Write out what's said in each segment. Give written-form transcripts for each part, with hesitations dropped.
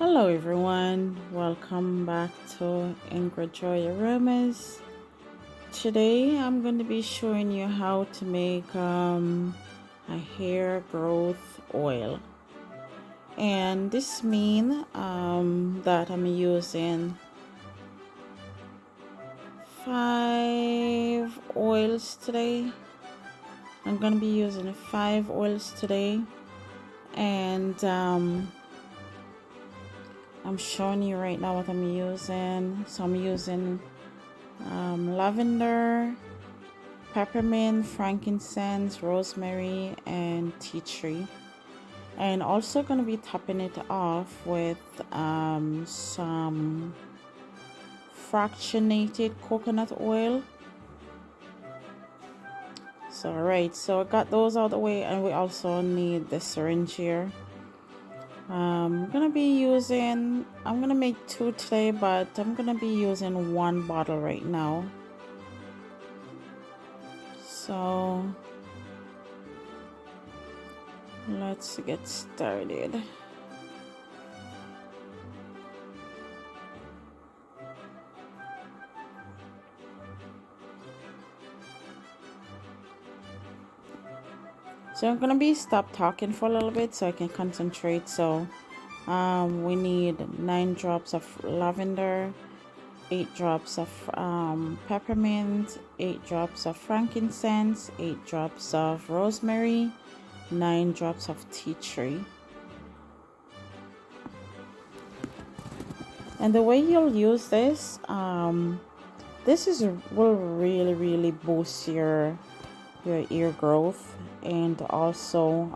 Hello everyone, welcome back to Ingridjoyaromas. Today I'm going to be showing you how to make a hair growth oil, and this means that I'm using 5 oils today. I'm going to be using 5 oils today, and I'm showing you right now what I'm using. So I'm using lavender, peppermint, frankincense, rosemary, and tea tree. And also going to be topping it off with some fractionated coconut oil. So alright, so I got those out of the way, and we also need the syringe here. I'm gonna make 2 today, but I'm gonna be using 1 bottle right now. So let's get started. So I'm gonna be stop talking for a little bit so I can concentrate. So we need 9 drops of lavender, 8 drops of peppermint, 8 drops of frankincense, 8 drops of rosemary, 9 drops of tea tree. And the way you'll use this, will really boost your ear growth, and also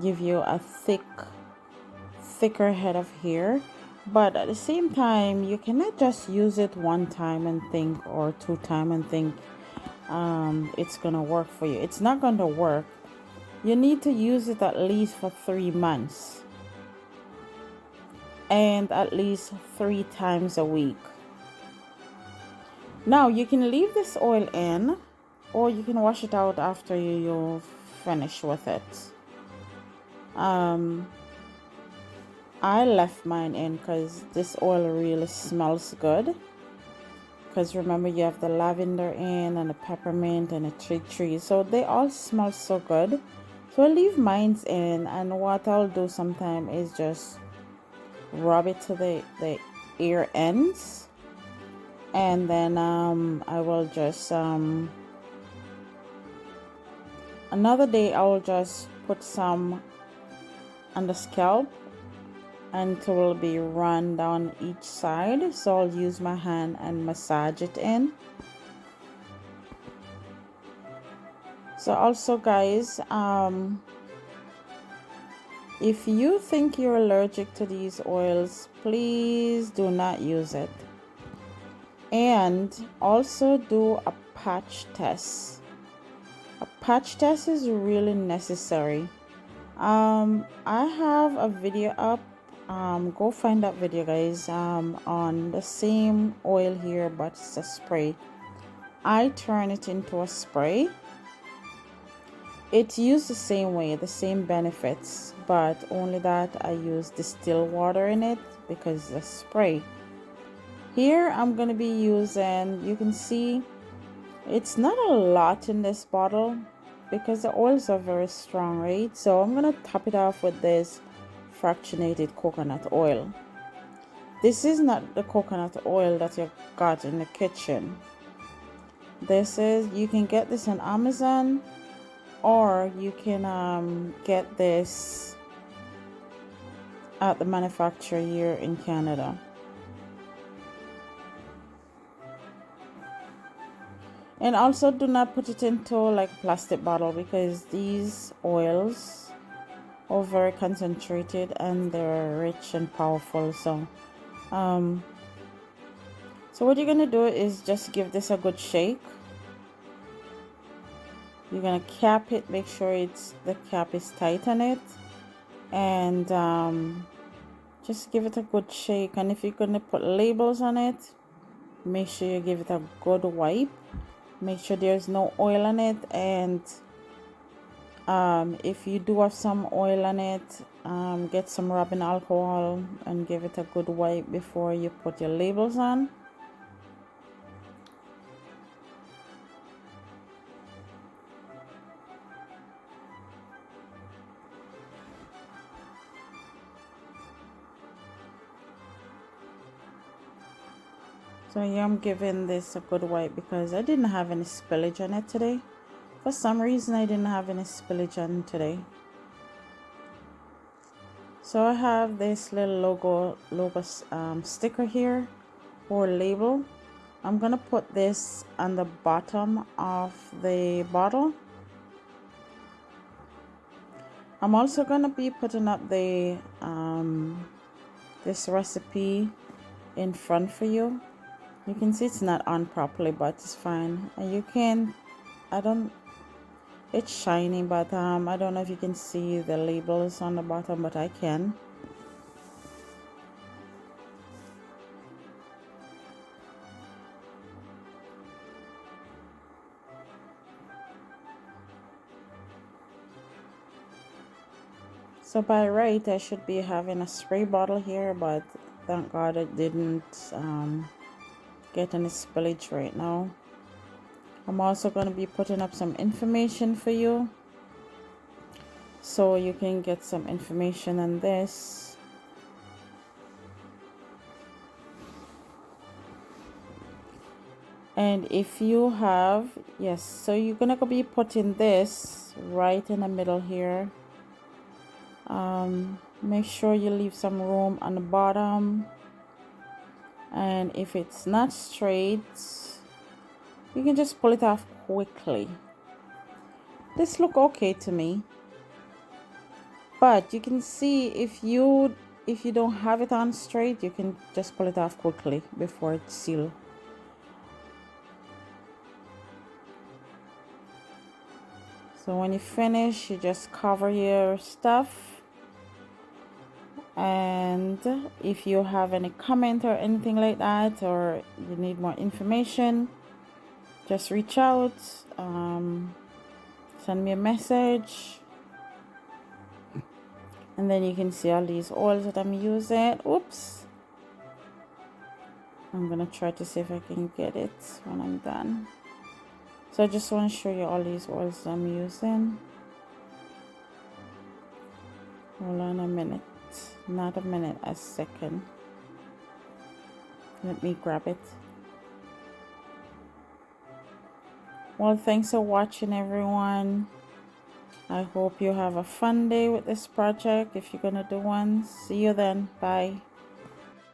give you a thicker head of hair. But at the same time, you cannot just use it 1 time and think, or 2 times and think it's gonna work for you. It's not gonna work. You need to use it at least for 3 months, and at least 3 times a week. Now you can leave this oil in, or you can wash it out after you finish with it. I left mine in because this oil really smells good. Because remember, you have the lavender in, and the peppermint, and the tea tree, so they all smell so good. So I leave mine in, and what I'll do sometime is just rub it to the ear ends, and then I will just another day I will just put some on the scalp, and it will be run down each side. So I'll use my hand and massage it in. So also guys, if you think you're allergic to these oils, please do not use it. And also do a patch test. A patch test is really necessary. I have a video up. Go find that video, guys, on the same oil here, but it's a spray. I turn it into a spray. It's used the same way, the same benefits, but only that I use distilled water in it because it's a spray. Here I'm going to be using, you can see it's not a lot in this bottle because the oils are very strong, right? So I'm going to top it off with this fractionated coconut oil. This is not the coconut oil that you got in the kitchen. You can get this on Amazon, or you can get this at the manufacturer here in Canada. And also do not put it into like a plastic bottle, because these oils are very concentrated and they're rich and powerful. So what you're gonna do is just give this a good shake. You're gonna cap it, make sure the cap is tight on it, and just give it a good shake. And if you're gonna put labels on it, make sure you give it a good wipe. Make sure there's no oil on it, and if you do have some oil on it, get some rubbing alcohol and give it a good wipe before you put your labels on. So yeah, I'm giving this a good wipe because I didn't have any spillage on it today. For some reason, I didn't have any spillage on today. So I have this little logo sticker here, or label. I'm gonna put this on the bottom of the bottle. I'm also gonna be putting up the this recipe in front for you. You can see it's not on properly, but it's fine. And you can, it's shiny, but I don't know if you can see the labels on the bottom, but I can. So by right, I should be having a spray bottle here, but thank God it didn't get any spillage right now. I'm also going to be putting up some information for you, so you can get some information on this. And if you have, yes, so you're going to be putting this right in the middle here. Make sure you leave some room on the bottom, and if it's not straight, you can just pull it off quickly. This look okay to me, but you can see if you don't have it on straight, you can just pull it off quickly before it's sealed. So when you finish, you just cover your stuff. And if you have any comment or anything like that, or you need more information, just reach out, send me a message, and then you can see all these oils that I'm using. Oops, I'm gonna try to see if I can get it when I'm done. So I just want to show you all these oils I'm using. Hold on a minute. Not a minute, a second. Let me grab it. Well, thanks for watching, everyone. I hope you have a fun day with this project if you're gonna do one. See you then. Bye.